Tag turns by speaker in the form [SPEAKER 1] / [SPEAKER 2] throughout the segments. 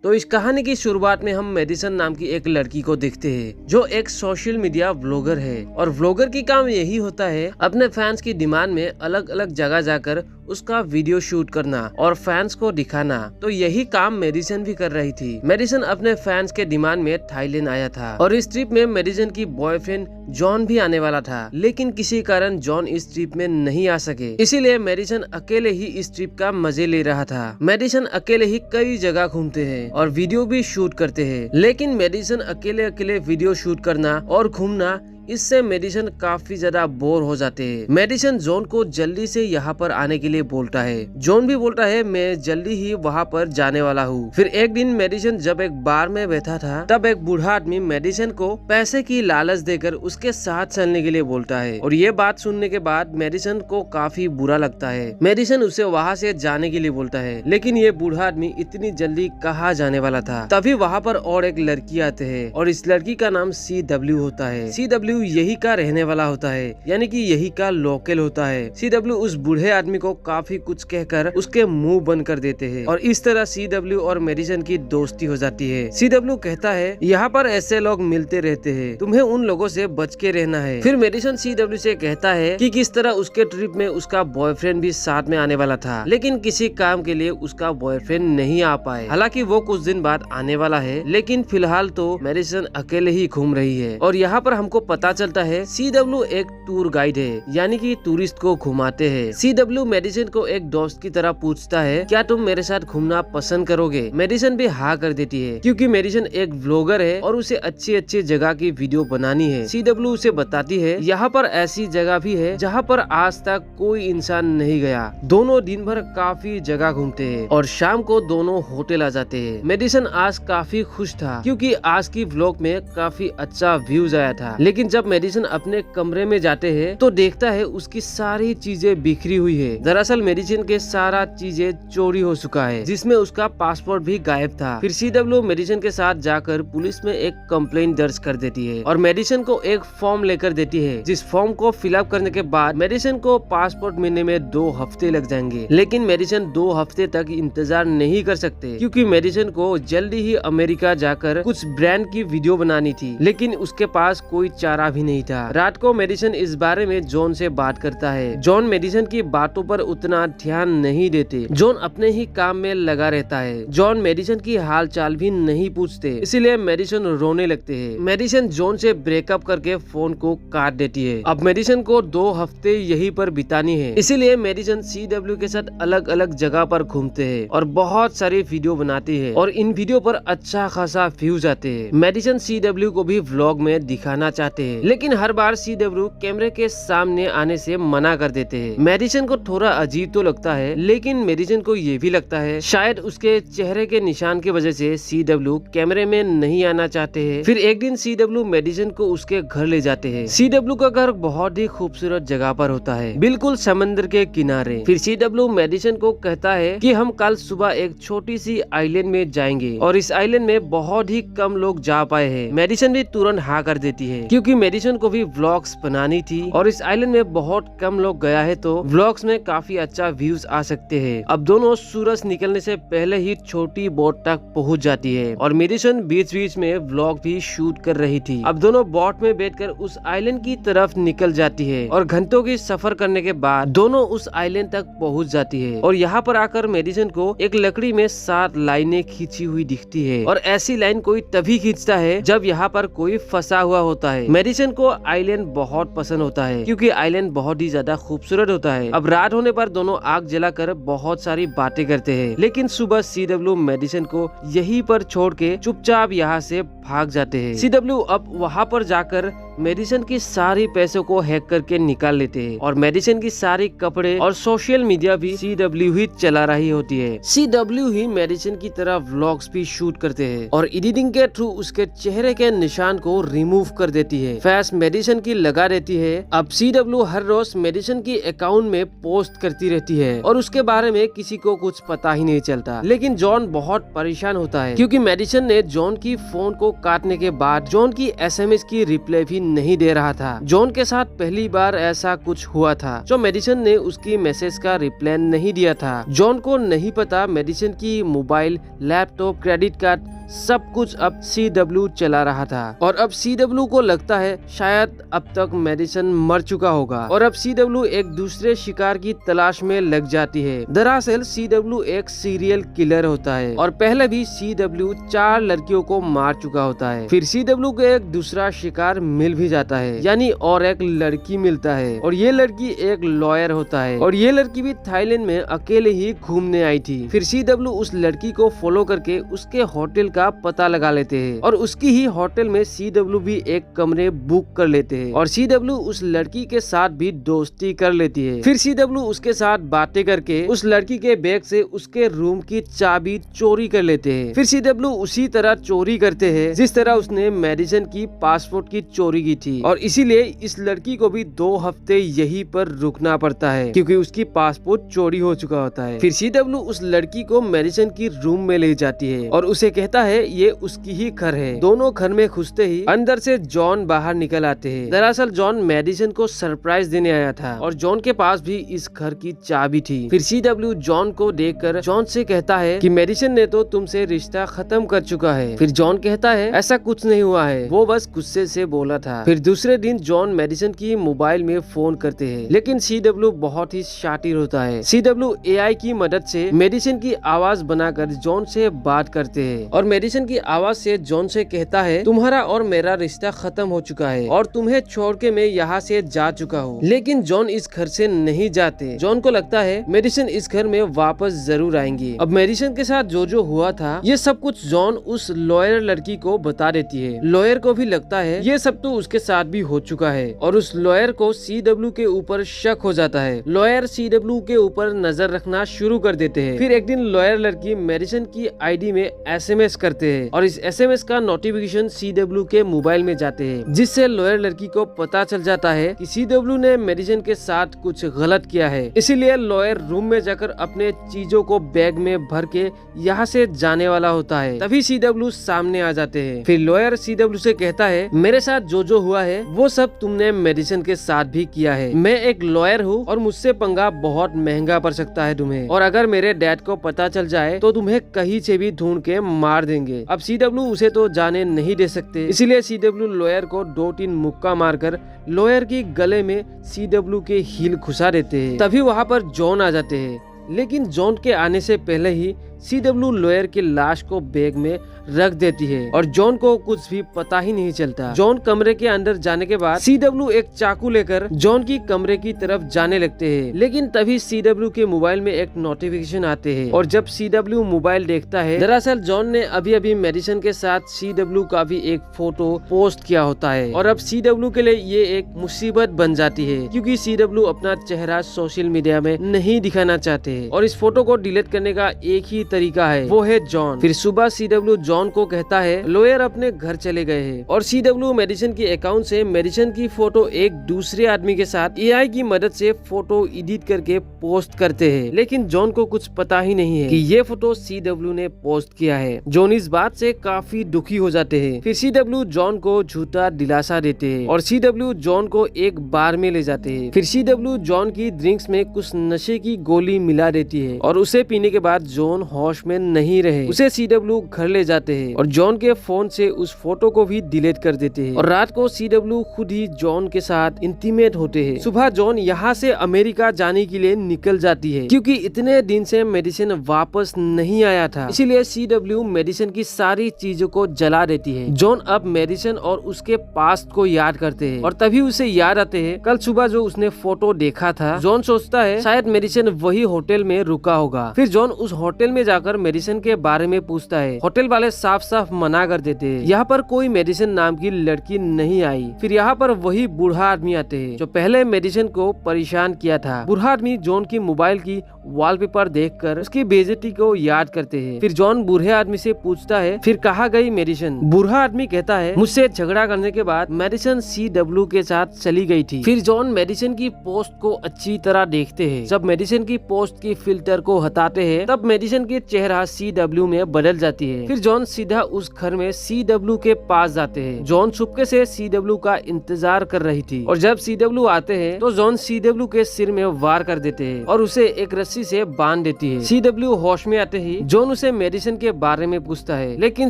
[SPEAKER 1] तो इस कहानी की शुरुआत में हम मेडिसन नाम की एक लड़की को देखते हैं जो एक सोशल मीडिया व्लॉगर है। और व्लॉगर की काम यही होता है अपने फैंस की डिमांड में अलग अलग जगह जाकर उसका वीडियो शूट करना और फैंस को दिखाना। तो यही काम मेडिसन भी कर रही थी। मेडिसन अपने फैंस के डिमांड में थाईलैंड आया था और इस ट्रिप में मेडिसन की बॉयफ्रेंड जॉन भी आने वाला था, लेकिन किसी कारण जॉन इस ट्रिप में नहीं आ सके। इसीलिए मेडिसन अकेले ही इस ट्रिप का मजे ले रहा था। मेडिसन अकेले ही कई जगह घूमते हैं और वीडियो भी शूट करते हैं, लेकिन मेडिसन अकेले अकेले वीडियो शूट करना और घूमना, इससे मेडिसन काफी ज्यादा बोर हो जाते हैं। मेडिसन जॉन को जल्दी से यहाँ पर आने के लिए बोलता है। जॉन भी बोलता है मैं जल्दी ही वहाँ पर जाने वाला हूँ। फिर एक दिन मेडिसन जब एक बार में बैठा था तब एक बूढ़ा आदमी मेडिसन को पैसे की लालच देकर उसके साथ चलने के लिए बोलता है और ये बात सुनने के बाद मेडिसन को काफी बुरा लगता है। मेडिसन उसे वहाँ से जाने के लिए बोलता है, लेकिन ये बूढ़ा आदमी इतनी जल्दी कहाँ जाने वाला था। तभी वहाँ पर और एक लड़की आते हैं और इस लड़की का नाम CW होता है। CW यही का रहने वाला होता है, यानी कि यही का लोकल होता है। CW उस बूढ़े आदमी को काफी कुछ कहकर उसके मुंह बंद कर देते हैं और इस तरह CW और मेडिसन की दोस्ती हो जाती है। CW कहता है यहाँ पर ऐसे लोग मिलते रहते हैं, तुम्हें उन लोगों से बच के रहना है। फिर मेडिसन CW से कहता है कि किस तरह उसके ट्रिप में उसका बॉयफ्रेंड भी साथ में आने वाला था, लेकिन किसी काम के लिए उसका बॉयफ्रेंड नहीं आ पाए। हालांकि वो कुछ दिन बाद आने वाला है, लेकिन फिलहाल तो मेडिसन अकेले ही घूम रही है। और यहाँ पर हमको पता चलता है CW एक टूर गाइड है, यानी कि टूरिस्ट को घुमाते हैं। CW मेडिसन को एक दोस्त की तरह पूछता है क्या तुम मेरे साथ घूमना पसंद करोगे। मेडिसन भी हाँ कर देती है क्योंकि मेडिसन एक व्लॉगर है और उसे अच्छी अच्छी जगह की वीडियो बनानी है। CW उसे बताती है यहाँ पर ऐसी जगह भी है जहाँ पर आज तक कोई इंसान नहीं गया। दोनों दिन भर काफी जगह घूमते हैं और शाम को दोनों होटल आ जाते हैं। मेडिसन आज काफी खुश था क्योंकि आज की व्लॉग में काफी अच्छा व्यूज आया था, लेकिन जब मेडिसन अपने कमरे में जाते हैं तो देखता है उसकी सारी चीजें बिखरी हुई है। दरअसल मेडिसन के सारा चीजें चोरी हो चुका है, जिसमें उसका पासपोर्ट भी गायब था। फिर CW मेडिसन के साथ जाकर पुलिस में एक कंप्लेंट दर्ज कर देती है और मेडिसन को एक फॉर्म लेकर देती है, जिस फॉर्म को फिलअप करने के बाद मेडिसन को पासपोर्ट मिलने में 2 हफ्ते लग जाएंगे। लेकिन मेडिसन 2 हफ्ते तक इंतजार नहीं कर सकते क्योंकि मेडिसन को जल्दी ही अमेरिका जाकर कुछ ब्रांड की वीडियो बनानी थी, लेकिन उसके पास कोई चारा भी नहीं था। रात को मेडिसन इस बारे में जॉन से बात करता है। जॉन मेडिसन की बातों पर उतना ध्यान नहीं देते। जॉन अपने ही काम में लगा रहता है। जॉन मेडिसन की हाल चाल भी नहीं पूछते, इसीलिए मेडिसन रोने लगते हैं। मेडिसन जॉन से ब्रेकअप करके फोन को काट देती है। अब मेडिसन को 2 हफ्ते यहीं पर बितानी है, इसीलिए मेडिसन CW के साथ अलग अलग जगह पर घूमते हैं और बहुत सारी वीडियो बनाती है और इन वीडियो पर अच्छा खासा व्यूज आते हैं। मेडिसन CW को भी व्लॉग में दिखाना चाहते हैं, लेकिन हर बार CW कैमरे के सामने आने से मना कर देते हैं। मेडिसन को थोड़ा अजीब तो लगता है, लेकिन मेडिसन को ये भी लगता है शायद उसके चेहरे के निशान की वजह से CW कैमरे में नहीं आना चाहते हैं। फिर एक दिन CW मेडिसन को उसके घर ले जाते हैं। CW का घर बहुत ही खूबसूरत जगह पर होता है, बिल्कुल समंदर के किनारे। फिर CW मेडिसन को कहता है कि हम कल सुबह एक छोटी सी आइलैंड में जाएंगे और इस आइलैंड में बहुत ही कम लोग जा पाए हैं। मेडिसन भी तुरंत हाँ कर देती है क्योंकि मेडिसन को भी व्लॉग्स बनानी थी और इस आइलैंड में बहुत कम लोग गया है तो व्लॉग्स में काफी अच्छा व्यूज आ सकते हैं। अब दोनों सूरज निकलने से पहले ही छोटी बोट तक पहुंच जाती है और मेडिसन बीच बीच में व्लॉग भी शूट कर रही थी। अब दोनों बोट में बैठकर उस आइलैंड की तरफ निकल जाती है और घंटों की सफर करने के बाद दोनों उस आइलैंड तक पहुंच जाती है और यहाँ पर आकर मेडिसन को एक लकड़ी में 7 लाइनें खींची हुई दिखती है और ऐसी लाइन कोई तभी खींचता है जब यहाँ पर कोई फंसा हुआ होता है। मेडिसन को आइलैंड बहुत पसंद होता है क्योंकि आइलैंड बहुत ही ज्यादा खूबसूरत होता है। अब रात होने पर दोनों आग जलाकर बहुत सारी बातें करते हैं, लेकिन सुबह CW मेडिसन को यहीं पर छोड़ के चुपचाप यहाँ से भाग जाते हैं। CW अब वहाँ पर जाकर मेडिसन की सारी पैसों को हैक करके निकाल लेते हैं और मेडिसन की सारी कपड़े और सोशल मीडिया भी CW ही चला रही होती है। CW ही मेडिसन की तरह व्लॉग्स भी शूट करते हैं और एडिटिंग के थ्रू उसके चेहरे के निशान को रिमूव कर देती है। फेस मेडिसन की लगा रहती है। अब CW हर रोज मेडिसन की अकाउंट में पोस्ट करती रहती है और उसके बारे में किसी को कुछ पता ही नहीं चलता। लेकिन जॉन बहुत परेशान होता है क्योंकि मेडिसन ने जॉन की फोन को काटने के बाद जॉन की SMS की रिप्लाई भी नहीं दे रहा था। जॉन के साथ पहली बार ऐसा कुछ हुआ था जो मेडिसन ने उसकी मैसेज का रिप्लाई नहीं दिया था। जॉन को नहीं पता मेडिसन की मोबाइल, लैपटॉप, क्रेडिट कार्ड सब कुछ अब CW चला रहा था और अब CW को लगता है शायद अब तक मेडिसन मर चुका होगा और अब CW एक दूसरे शिकार की तलाश में लग जाती है। दरअसल CW एक सीरियल किलर होता है और पहले भी CW 4 लड़कियों को मार चुका होता है। फिर CW को एक दूसरा शिकार मिल भी जाता है, यानी और एक लड़की मिलता है और ये लड़की एक लॉयर होता है और ये लड़की भी थाईलैंड में अकेले ही घूमने आई थी। फिर CW उस लड़की को फॉलो करके उसके होटल का पता लगा लेते हैं और उसकी ही होटल में CW भी एक कमरे बुक कर लेते हैं और CW उस लड़की के साथ भी दोस्ती कर लेती है। फिर CW उसके साथ बातें करके उस लड़की के बैग से उसके रूम की चाबी चोरी कर लेते हैं। फिर CW उसी तरह चोरी करते हैं जिस तरह उसने मेडिसन की पासपोर्ट की चोरी की थी और इसीलिए इस लड़की को भी 2 हफ्ते यहीं पर रुकना पड़ता है क्योंकि उसकी पासपोर्ट चोरी हो चुका होता है। फिर CW उस लड़की को मेडिसन की रूम में ले जाती है और उसे कहता है ये उसकी ही घर है। दोनों घर में घुसते ही अंदर से जॉन बाहर निकल आते हैं। दरअसल जॉन मेडिसन को सरप्राइज देने आया था और जॉन के पास भी इस घर की चाबी थी। फिर CW जॉन को देखकर जॉन से कहता है कि मेडिसन ने तो तुमसे रिश्ता खत्म कर चुका है। फिर जॉन कहता है ऐसा कुछ नहीं हुआ है, वो बस गुस्से से बोला था। फिर दूसरे दिन जॉन मेडिसन की मोबाइल में फोन करते हैं लेकिन CW बहुत ही शातिर होता है। CW AI की मदद से मेडिसन की आवाज बनाकर जॉन से बात करते हैं और मेडिसन की आवाज से जॉन से कहता है तुम्हारा और मेरा रिश्ता खत्म हो चुका है और तुम्हें छोड़ के मैं यहाँ से जा चुका हूँ। लेकिन जॉन इस घर से नहीं जाते। जॉन को लगता है मेडिसन इस घर में वापस जरूर आएंगी। अब मेडिसन के साथ जो हुआ था ये सब कुछ जॉन उस लॉयर लड़की को बता देती है। लॉयर को भी लगता है ये सब तो उसके साथ भी हो चुका है और उस लॉयर को CW के ऊपर शक हो जाता है। लॉयर CW के ऊपर नजर रखना शुरू कर देते हैं। फिर एक दिन लॉयर लड़की मेडिसन की ID में SMS करते हैं और इस SMS का नोटिफिकेशन CW के मोबाइल में जाते हैं जिससे लॉयर लड़की को पता चल जाता है कि CW ने मेडिसन के साथ कुछ गलत किया है। इसीलिए लॉयर रूम में जाकर अपने चीजों को बैग में भर के यहाँ से जाने वाला होता है। तभी CW सामने आ जाते हैं। फिर लॉयर CW से कहता है मेरे साथ जो हुआ है वो सब तुमने मेडिसन के साथ भी किया है। मैं एक लॉयर हूँ और मुझसे पंगा बहुत महंगा पड़ सकता है तुम्हें और अगर मेरे डैड को पता चल जाए तो तुम्हें कहीं से भी ढूंढ के मार देंगे। अब CW उसे तो जाने नहीं दे सकते इसीलिए CW लॉयर को 2-3 मुक्का मारकर लॉयर की गले में CW के हील घुसा देते हैं। तभी वहाँ पर जॉन आ जाते हैं लेकिन जॉन के आने से पहले ही CW लॉयर की लाश को बैग में रख देती है और जॉन को कुछ भी पता ही नहीं चलता। जॉन कमरे के अंदर जाने के बाद CW एक चाकू लेकर जॉन की कमरे की तरफ जाने लगते हैं लेकिन तभी CW के मोबाइल में एक नोटिफिकेशन आते हैं और जब CW मोबाइल देखता है दरअसल जॉन ने अभी मेडिसन के साथ CW का भी एक फोटो पोस्ट किया होता है और अब CW के लिए ये एक मुसीबत बन जाती है क्योंकि CW अपना चेहरा सोशल मीडिया में नहीं दिखाना चाहते और इस फोटो को डिलीट करने का एक ही तरीका है, वो है जॉन। फिर सुबह CW जॉन को कहता है लॉयर अपने घर चले गए हैं और CW मेडिसन के अकाउंट से मेडिसन की फोटो एक दूसरे आदमी के साथ AI की मदद से फोटो एडिट करके पोस्ट करते हैं लेकिन जॉन को कुछ पता ही नहीं है कि ये फोटो CW ने पोस्ट किया है। जॉन इस बात से काफी दुखी हो जाते हैं। फिर CW जॉन को झूठा दिलासा देते हैं और CW जॉन को एक बार में ले जाते हैं। फिर CW जॉन की ड्रिंक्स में कुछ नशे की गोली मिला देती है और उसे पीने के बाद जॉन होश में नहीं रहे। उसे CW घर ले जाते हैं और जॉन के फोन से उस फोटो को भी डिलीट कर देते हैं और रात को CW खुद ही जॉन के साथ इंटीमेट होते हैं। सुबह जॉन यहाँ से अमेरिका जाने के लिए निकल जाती है क्योंकि इतने दिन से मेडिसन वापस नहीं आया था इसीलिए CW मेडिसन की सारी चीजों को जला देती है। जॉन अब मेडिसन और उसके पास्ट को याद करते हैं और तभी उसे याद आते हैं कल सुबह जो उसने फोटो देखा था। जॉन सोचता है शायद मेडिसन वही होटल में रुका होगा। फिर जॉन उस होटल में जाकर मेडिसन के बारे में पूछता है। होटल वाले साफ साफ मना कर देते हैं, यहाँ पर कोई मेडिसन नाम की लड़की नहीं आई। फिर यहाँ पर वही बूढ़ा आदमी आते हैं जो पहले मेडिसन को परेशान किया था। बूढ़ा आदमी जॉन की मोबाइल की वॉलपेपर देखकर उसकी बेइज्जती को याद करते हैं। फिर जॉन बूढ़े आदमी से पूछता है फिर कहाँ गई मेडिसन। बूढ़ा आदमी कहता है मुझसे झगड़ा करने के बाद मेडिसन CW के साथ चली गई थी। फिर जॉन मेडिसन की पोस्ट को अच्छी तरह देखते हैं। जब मेडिसन की पोस्ट की फिल्टर को हटाते हैं तब मेडिसन की की चेहरा CW में बदल जाती है। फिर जॉन सीधा उस घर में CW के पास जाते हैं। जॉन छुपके से CW का इंतजार कर रही थी और जब CW आते हैं तो जॉन CW के सिर में वार कर देते हैं और उसे एक रस्सी से बांध देती है। CW होश में आते ही जॉन उसे मेडिसिन के बारे में पूछता है, लेकिन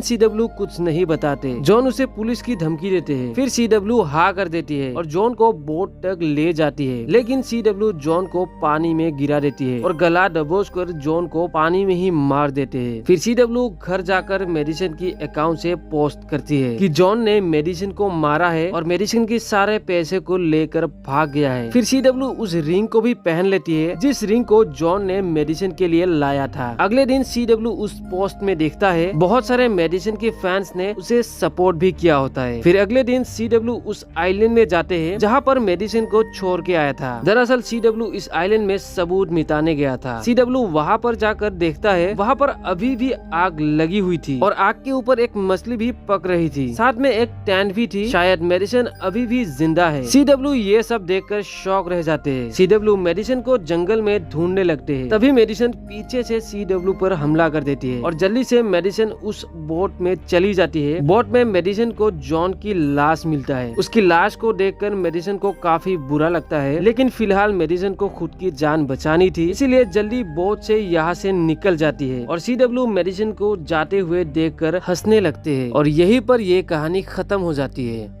[SPEAKER 1] CW कुछ नहीं बताते। जॉन उसे पुलिस की धमकी देते हैं। फिर CW हाँ कर देती है और जॉन को बोट तक ले जाती है, लेकिन CW जॉन को पानी में गिरा देती है और गला दबोच कर जॉन को पानी में ही मार देते हैं। फिर CW घर जाकर मेडिसिन की अकाउंट से पोस्ट करती है कि जॉन ने मेडिसिन को मारा है और मेडिसिन के सारे पैसे को लेकर भाग गया है। फिर CW उस रिंग को भी पहन लेती है जिस रिंग को जॉन ने मेडिसिन के लिए लाया था। अगले दिन CW उस पोस्ट में देखता है बहुत सारे मेडिसिन के फैंस ने उसे सपोर्ट भी किया होता है। फिर अगले दिन CW उस आइलैंड में जाते हैं जहाँ पर मेडिसिन को छोड़ के आया था। दरअसल CW इस आइलैंड में सबूत मिटाने गया था। CW वहाँ पर जाकर देखता है वहाँ पर अभी भी आग लगी हुई थी और आग के ऊपर एक मछली भी पक रही थी, साथ में एक टेंट भी थी, शायद मेडिसिन अभी भी जिंदा है। CW ये सब देखकर शॉक रह जाते हैं। CW मेडिसिन को जंगल में ढूंढने लगते हैं। तभी मेडिसिन पीछे से CW पर हमला कर देती है और जल्दी से मेडिसिन उस बोट में चली जाती है। बोट में मेडिसिन को जॉन की लाश मिलता है। उसकी लाश को देखकर मेडिसिन को काफी बुरा लगता है, लेकिन फिलहाल मेडिसिन को खुद की जान बचानी थी, इसीलिए जल्दी बोट से यहाँ से निकल जाती है और CW मेडिसिन को जाते हुए देखकर हंसने लगते हैं और यहीं पर ये कहानी खत्म हो जाती है।